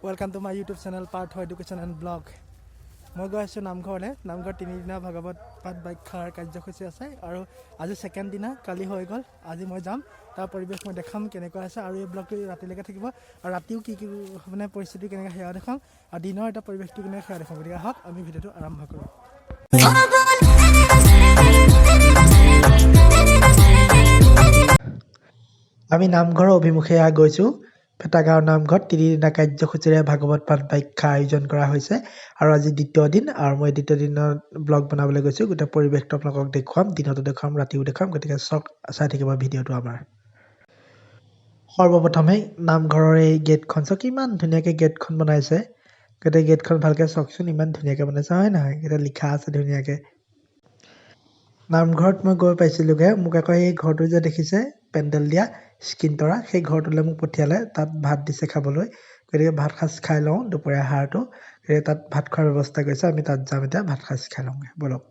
Welcome to my YouTube channel Part 2 Education and Blog. মই গৈ আছোঁ নামঘৰলৈ। নামঘৰ 3 দিনা ভাগৱত পাঠ ব্যাখ্যাৰ কাৰ্যসূচী আছে আৰু আজি সেকেন্ড দিনা কালি হৈ গ'ল। আজি মই যাম তাৰ পৰিবেশ মই দেখাম কেনেকুৱা আছে আৰু এই ব্লগটো ৰাতিলৈকে থাকিব আৰু ৰাতিও কি মানে পৰিস্থিতি কেনেকৈ সেয়া দেখাম আৰু দিনৰ এটা পৰিবেশটো কেনেকৈ সেয়া দেখাম। গতিকে আহক আমি ভিডিঅ'টো আৰম্ভ কৰোঁ। আমি নামঘৰৰ অভিমুখে গৈছোঁ। ফেটাগাঁও নামঘৰত 3 দিনা কাৰ্যসূচীৰে ভাগৱত পাঠ ব্যাখ্যা আয়োজন কৰা হৈছে আৰু আজি দ্বিতীয় দিন আৰু মই দ্বিতীয় দিনৰ ব্লগ বনাবলৈ গৈছোঁ। গোটেই পৰিৱেশটো আপোনালোকক দেখুৱাম, দিনতো দেখুৱাম, ৰাতিও দেখুৱাম। গতিকে চাই থাকিব ভিডিঅ'টো আমাৰ। সৰ্বপ্ৰথমে নামঘৰৰ এই গেটখন চাওক, ইমান ধুনীয়াকৈ গেটখন বনাইছে। গোটেই গেটখন ভালকৈ চাওকচোন, ইমান ধুনীয়াকৈ বনাইছে হয় নহয়? এতিয়া লিখা আছে ধুনীয়াকৈ। নামঘৰত মই গৈ পাইছিলোঁগৈ। মোক আকৌ এই ঘৰটো যে দেখিছে পেণ্ডেল দিয়া স্কিন তৰা, সেই ঘৰটোলৈ মোক পঠিয়ালে। তাত ভাত দিছে খাবলৈ। গতিকে ভাত সাজ খাই লওঁ, দুপৰীয়া আহাৰটো। গতিকে তাত ভাত খোৱাৰ ব্যৱস্থা কৰিছে। আমি তাত যাম এতিয়া, ভাত সাজ খাই লওঁগৈ ব'লক।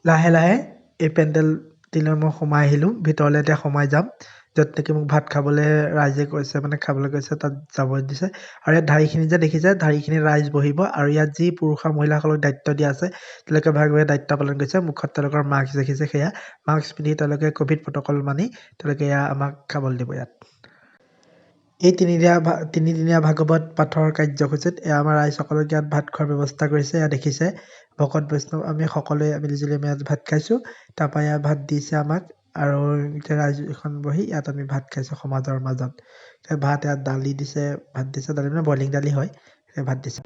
লাহে লাহে এই পেণ্ডেল দিনৰ মই সোমাই আহিলোঁ। ভিতৰলৈ এতিয়া সোমাই যাম, য'ত নেকি মোক ভাত খাবলৈ ৰাইজে কৈছে, মানে খাবলৈ কৈছে, তাত যাব দিছে। আৰু ইয়াত ঢাৰিখিনি যে দেখিছে, ঢাৰিখিনিত ৰাইজ বহিব আৰু ইয়াত যি পুৰুষ আৰু মহিলাসকলক দায়িত্ব দিয়া আছে তেওঁলোকে ভাগে ভাগে দায়িত্ব পালন কৰিছে। মুখত তেওঁলোকৰ মাস্ক দেখিছে, সেয়া মাস্ক পিন্ধি তেওঁলোকে ক'ভিড প্ৰট'কল মানি তেওঁলোকে এয়া আমাক খাবলৈ দিব। ইয়াত এই তিনিদিনীয়া ভাগৱত পাঠৰ কাৰ্যসূচীত এয়া আমাৰ ৰাইজসকলক ইয়াত ভাত খোৱাৰ ব্যৱস্থা কৰিছে। এয়া দেখিছে ভকত বৈষ্ণৱ আমি সকলোৱে মিলিজুলি আমি ইয়াত ভাত খাইছোঁ। তাৰপৰা ইয়াত ভাত দিছে আমাক আৰু এতিয়া ৰাইজ এখন বহি ইয়াত আমি ভাত খাইছোঁ সমাজৰ মাজত। ভাত ইয়াত দালি দিছে, ভাত দিছে, দালি মানে বইলিং দালি হয়, ভাত দিছে।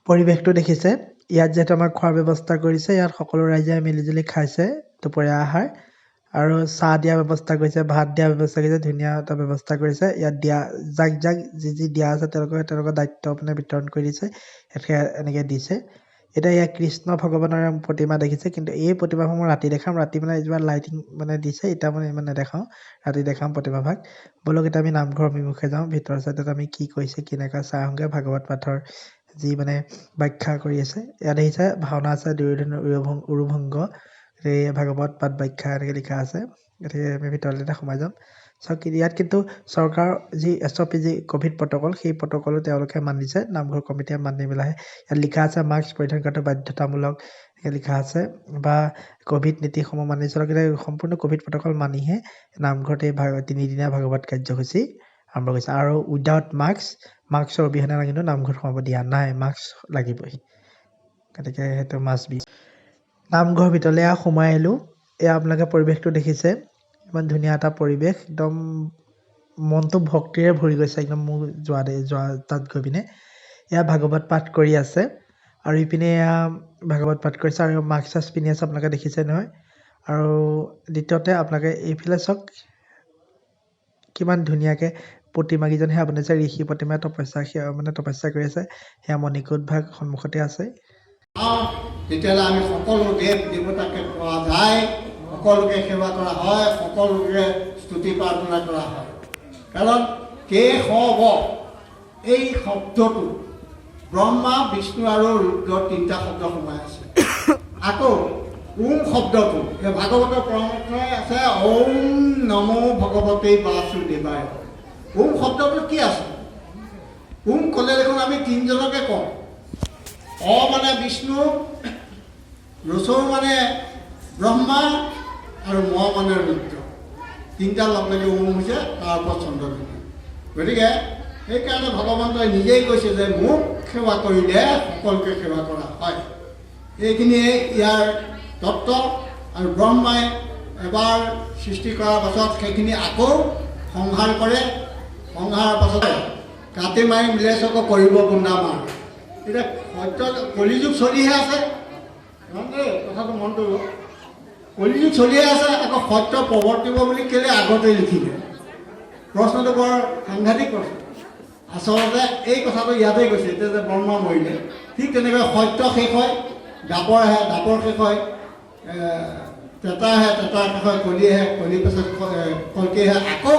পৰিৱেশটো দেখিছে, ইয়াত যিহেতু আমাক খোৱাৰ ব্যৱস্থা কৰিছে, ইয়াত সকলো ৰাইজে মিলিজুলি খাইছে দুপৰীয়া আহাৰ আৰু চাহ দিয়া ব্যৱস্থা কৰিছে, ভাত দিয়া ব্যৱস্থা কৰিছে, ধুনীয়া এটা ব্যৱস্থা কৰিছে। ইয়াত দিয়া যাক যি দিয়া আছে তেওঁলোকৰ দায়িত্ব মানে বিতৰণ কৰি দিছে। এনেকৈ দিছে। এতিয়া ইয়াত কৃষ্ণ ভগৱানৰ প্ৰতিমা দেখিছে, কিন্তু এই প্ৰতিমাসমূহ ৰাতি দেখাম। ৰাতি মানে যিমান লাইটিং মানে দিছে, এতিয়া মানে ইমান নেদেখাওঁ, ৰাতি দেখাম প্ৰতিমাভাগ। ব'লক এতিয়া আমি নামঘৰৰ অভিমুখে যাওঁ। ভিতৰ চাইডত আমি কি কৰিছে কেনেকুৱা চাই আহোঁগৈ। ভাগৱত পাঠৰ যি মানে ব্যাখ্যা কৰি আছে, ইয়াত দেখিছে ভাওনা আছে, দুৰ্যোধনৰ উৰুভংগ, এই ভাগৱত পাঠ ব্যাখ্যা এনেকৈ লিখা আছে। গতিকে আমি ভিতৰলৈ এতিয়া সোমাই যাম। চাওক ইয়াত কিন্তু চৰকাৰৰ যি SOP যি ক'ভিড প্ৰট'কল, সেই প্ৰট'কলো তেওঁলোকে মানিছে, নামঘৰ কমিটিয়ে মানি পেলাইহে। ইয়াত লিখা আছে মাস্ক পৰিধান কৰাটো বাধ্যতামূলক এনেকৈ লিখা আছে, বা ক'ভিড নীতিসমূহ মানি চলক। সম্পূৰ্ণ ক'ভিড প্ৰট'কল মানিহে নামঘৰত এই 3 দিনীয়া ভাগৱত কাৰ্যসূচী আৰম্ভ কৰিছে। আৰু উইদাউট মাস্কৰ অবিহনে কিন্তু নামঘৰত সোমাব দিয়া নাই, মাস্ক লাগিবই। গতিকে সেইটো মাষ্ট বি। নামঘৰৰ ভিতৰলৈ সোমাই আহিলোঁ। এয়া আপোনালোকে পৰিৱেশটো দেখিছে, ইমান ধুনীয়া এটা পৰিৱেশ, একদম মনটো ভক্তিৰে ভৰি গৈছে একদম মোৰ যোৱা তাত গৈ পিনে। এয়া ভাগৱত পাঠ কৰি আছে আৰু ইপিনে এয়া ভাগৱত পাঠ কৰিছে আৰু মাস্ক চাস্ক পিন্ধি আছে, আপোনালোকে দেখিছে নহয়। আৰু দ্বিতীয়তে আপোনালোকে এইফালে চাওক, কিমান ধুনীয়াকৈ প্ৰতিমাকেইজন সেয়া বনাইছে। ঋষি প্ৰতিমা তপস্যা কৰি আছে। সেয়া মণিকূট ভাগ সন্মুখতে আছে। তেতিয়াহ'লে আমি সকলো দেৱ দেৱতাকে পোৱা যায়, সকলোকে সেৱা কৰা হয়, সকলোকে স্তুতি প্ৰাৰ্থনা কৰা হয়। কাৰণ কেশৱ এই শব্দটো ব্ৰহ্মা, বিষ্ণু আৰু ৰুদ্ৰৰ 3টা শব্দ সোমাই আছে। আকৌ শব্দটো এই ভাগৱতৰ পৰমৰ্শই আছে ওম নমো ভগৱতে বাসুদেৱায়। শব্দটো কি আছে? ক'লে দেখোন আমি 3জনকে কওঁ। মানে বিষ্ণু, ৰচৌ মানে ব্ৰহ্মা আৰু মানে ৰুদ্ৰ। 3টা লগ লাগি হৈছে, তাৰ ওপৰত চন্দ্ৰবিন্দু। গতিকে সেইকাৰণে ভগৱন্তই নিজেই কৈছে যে মোক সেৱা কৰিলে সকলোকে সেৱা কৰা হয়। এইখিনিয়ে ইয়াৰ তত্ত্ব। আৰু ব্ৰহ্মাই এবাৰ সৃষ্টি কৰাৰ পাছত সেইখিনি আকৌ সংহাৰ কৰে। সংহাৰৰ পাছতে কাটি মাৰি মিলেচকো কৰিব গুণ্ডামাৰ। এতিয়া সত্য কলিযুগ চলিহে আছে, কথাটো মন কৰিব। কলিযুগ চলিহে আছে, আকৌ সত্য প্ৰৱৰ্তিব বুলি কেলৈ আগতে লিখিলে? প্ৰশ্নটো বৰ সাংঘাতিক প্ৰশ্ন। আচলতে এই কথাটো ইয়াতেই কৈছে, এতিয়া যে ব্ৰহ্মা মৰিলে, ঠিক তেনেকৈ সত্য শেষ হয়, দাপৰ আহে, দাপৰ শেষ হয়, তেতা আহে, তেতাৰ শেষ হয়, কলি আহে, কলিৰ পাছত কলকি আহে। আকৌ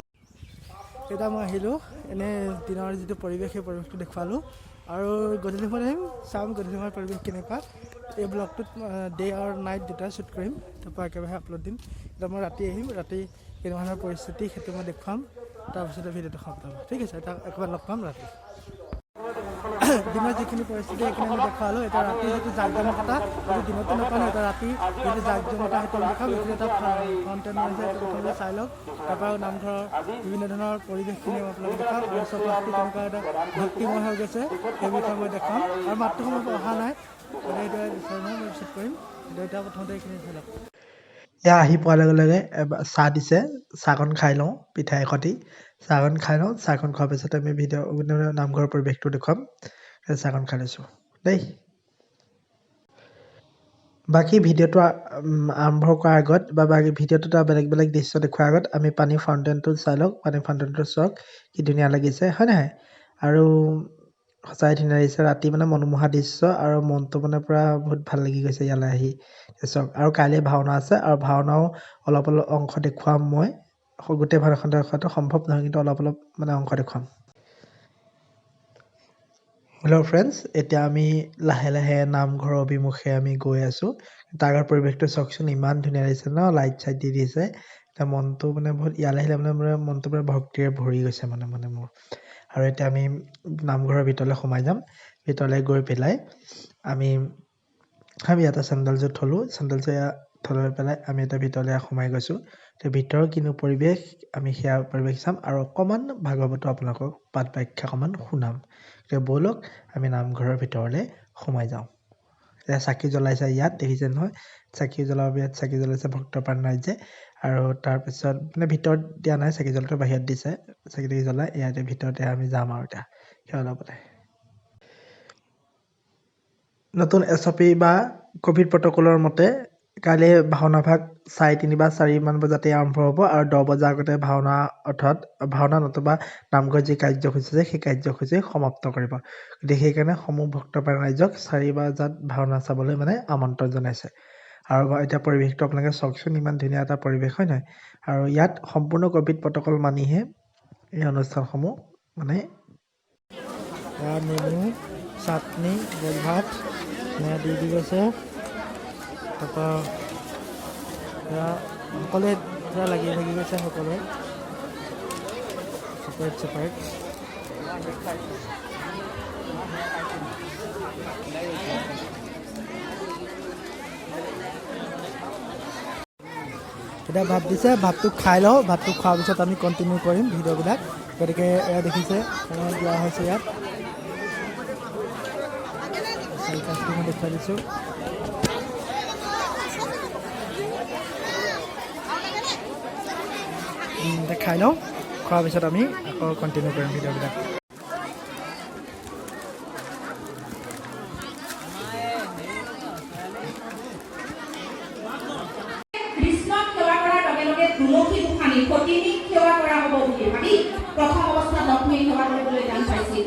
এতিয়া মই আহিলোঁ, এনেই দিনৰ যিটো পৰিৱেশ সেই পৰিৱেশটো দেখুৱালোঁ আৰু গধূলি সময়ত আহিম, চাম গধূলি সময়ৰ পৰিৱেশ কেনেকুৱা। এই ব্লগটোত ডে আৰু নাইট দুটা শ্বুট কৰিম, তাৰপৰা একেবাৰে আপলোড দিম। এতিয়া মই ৰাতি আহিম, ৰাতি কেনেধৰণৰ পৰিস্থিতি সেইটো মই দেখুৱাম। তাৰপিছতে ভিডিঅ'টো সমাপ্ত হ'ব ঠিক আছে তাক একবাৰ লগ পাম ৰাতি দিনৰ যিখিনি পৰিস্থিতি এইখিনি আমি দেখালোঁ এতিয়া ৰাতি যিটো জাকজমকতা সেইটো দিনতো নাপালোঁ এতিয়া ৰাতি যিটো জাকজমকতা সেইটো দেখাম এইখিনি এটা কণ্টেণ্ট হৈছে সেইটো প্ৰথমতে চাই লওক তাৰপৰা নামঘৰৰ বিভিন্ন ধৰণৰ পৰিৱেশখিনি আপোনালোকে দেখাম আৰু চকলাটো কেনেকুৱা এটা ভক্তিময় হৈ গৈছে সেই বিষয়ে মই দেখাম আৰু মাত্ৰ সময় অহা নাই গতিকে এইটোৱে বিষয়ে মই ৰিচিভ কৰিম এতিয়া প্ৰথমতে এইখিনি চাই লওক এয়া আহি পোৱাৰ লগে লগে চাহ দিছে চাহকণ খাই লওঁ পিঠাই সৈতে চাহকণ খাই লওঁ চাহকণ খোৱাৰ পিছত আমি নামঘৰৰ পৰিৱেশটো দেখুৱাম চাহকণ খাই লৈছোঁ দেই বাকী ভিডিঅ'টো আৰম্ভ কৰাৰ আগত বা বাকী ভিডিঅ'টোত বেলেগ বেলেগ দৃশ্য দেখুৱাৰ আগত আমি পানী ফাউণ্টেইনটো চাই লওক পানী ফাউণ্টেইনটো চাওক কি ধুনীয়া লাগিছে হয় নহয় আৰু সঁচাই ধুনীয়া লাগিছে ৰাতি মানে মনোমোহা দৃশ্য আৰু মনটো মানে পূৰা বহুত ভাল লাগি গৈছে ইয়ালৈ আহি চাওক আৰু কাইলৈ ভাওনা আছে আৰু ভাওনাও অলপ অলপ অংশ দেখুৱাম মই গোটেই ভাওনাখন দেখুৱাটো সম্ভৱ নহয় কিন্তু অলপ অলপ মানে অংশ দেখুৱাম হেল্ল' ফ্ৰেণ্ডছ এতিয়া আমি লাহে লাহে নামঘৰৰ অভিমুখে আমি গৈ আছোঁ তাৰ আগৰ পৰিৱেশটো চাওকচোন ইমান ধুনীয়া লাগিছে ন লাইট চাইট দি দিছে এতিয়া মনটো মানে বহুত ইয়ালৈ আহিলে মানে মনটো পূৰা ভক্তিৰে ভৰি গৈছে মানে মোৰ আৰু এতিয়া আমি নামঘৰৰ ভিতৰলৈ সোমাই যাম ভিতৰলৈ গৈ পেলাই আমি ইয়াতে চেণ্ডেলযোৰ থলোঁ চেণ্ডেলযোৰ থৈ পেলাই আমি এতিয়া ভিতৰলৈ সোমাই গৈছোঁ এতিয়া ভিতৰৰ কিনো পৰিৱেশ আমি সেয়া পৰিৱেশ চাম আৰু অকণমান ভাগৱতো আপোনালোকক পাঠ ব্যাখ্যা অকণমান শুনাম এতিয়া ব'লক আমি নামঘৰৰ ভিতৰলৈ সোমাই যাওঁ এতিয়া চাকি জ্বলাইছে ইয়াত দেখিছে নহয় চাকি জ্বলাব ইয়াত চাকি জ্বলাইছে ভক্তপ্ৰাণ ৰাইজে আৰু তাৰপিছত মানে ভিতৰত দিয়া নাই চাকি জ্বলাটো বাহিৰত দিছে চাকি তাকি জ্বলাই ইয়াতে ভিতৰতে আমি যাম আৰু এতিয়া সেয়া অলপতে নতুন SOP বা ক'ভিড প্ৰট'কলৰ মতে কাইলৈ ভাওনা ভাগ 3:30 বা 4 বজাতে আৰম্ভ হ'ব আৰু 10 বজাৰ আগতে ভাওনা অৰ্থাৎ ভাওনা নতুবা নামঘৰ যি কাৰ্যসূচী আছে সেই কাৰ্যসূচী সমাপ্ত কৰিব গতিকে সেইকাৰণে সমূহ ভক্তপ্ৰাণ ৰাইজক 4 বজাত ভাওনা চাবলৈ মানে আমন্ত্ৰণ জনাইছে আৰু এতিয়া পৰিৱেশটো আপোনালোকে চাওকচোন ইমান ধুনীয়া এটা পৰিৱেশ হয় নহয় আৰু ইয়াত সম্পূৰ্ণ ক'ভিড প্ৰট'কল মানিহে এই অনুষ্ঠানসমূহ মানে নেমু চাটনি দাইল ভাত দি গৈছে তাৰপৰা সকলোৱে পূৰা লাগি গৈছে সকলোৱে ছেপাৰেট এতিয়া ভাত দিছে ভাতটো খাই লওঁ ভাতটো খোৱাৰ পিছত আমি কণ্টিনিউ কৰিম ভিডিঅ'বিলাক গতিকে এয়া দেখিছে দিয়া হৈছে ইয়াত মই দেখুৱাই দিছোঁ খাই লওঁ খোৱাৰ পিছত আমি আকৌ কণ্টিনিউ কৰিম ভিডিঅ'বিলাক কৃষ্ণক সেৱা কৰাৰ লগে লগে তুলসী গোসাঁনী সতীনীক সেৱা কৰা হ'ব বুলি ভাবি প্ৰথম অৱস্থাত লক্ষ্মীক সেৱা কৰিবলৈ টান পাইছিল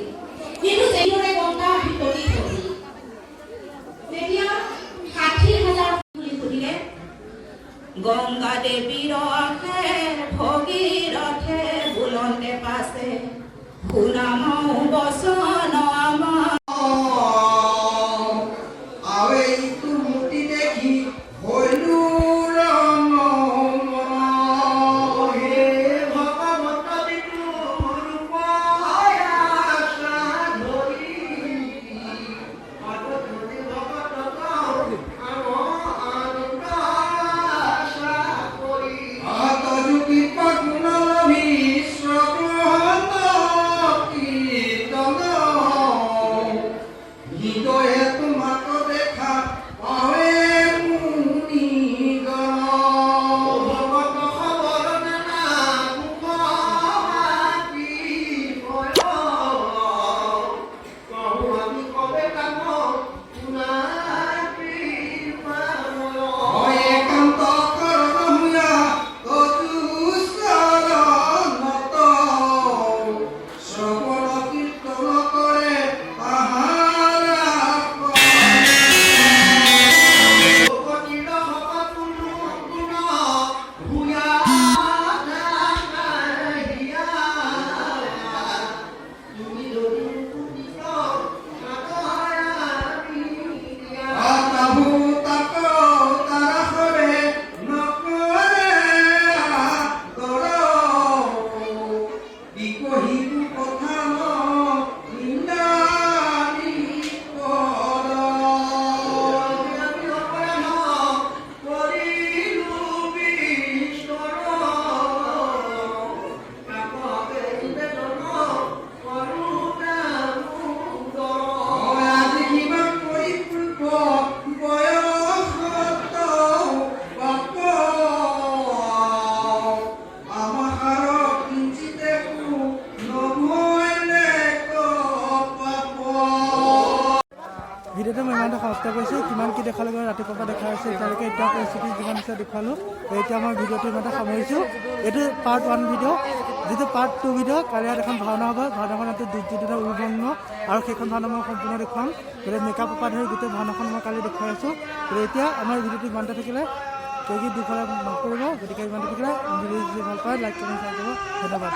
কিন্তু যেনেদৰে গংগা বিপদী হ'ল তেতিয়া 60,000 বুলি সুধিলে গংগা দেৱীৰ ৰথে ভগীৰথে বুলন্দে পাছে শুনামৌ বচন আমাৰ Don't know. ভিডিঅ'টো মই ইমানতে সমাপ্ত কৰিছোঁ। কিমান কি দেখালে ৰাতিপুৱাৰ পৰা দেখা হৈছে এতিয়ালৈকে এতিয়া পৰিস্থিতি যিমান হৈছে দেখুৱালোঁ। এতিয়া মই ভিডিঅ'টো ইমানতে সামৰিছোঁ। এইটো পাৰ্ট 1 ভিডিঅ'। যিটো পাৰ্ট 2 ভিডিঅ' কালি ইয়াত এখন ভাওনা হ'ব। ভাওনাখনতো দুৰ্যোধনৰ উৰুভংগ আৰু সেইখন ভাওনা মই সম্পূৰ্ণ দেখুৱাম। গতিকে মেকআপৰ পৰা ধৰি গোটেই ভাওনাখন মই কালি দেখুৱাই আছোঁ। গতিকে এতিয়া আমাৰ ভিডিঅ'টো ইমানতে থাকিলে দুখলে মাফ কৰিব। গতিকে ইমানতে থাকিলে ভিডিঅ' যদি ভাল পায় লাইক কৰিব, শ্বেয়াৰ কৰিব। ধন্যবাদ।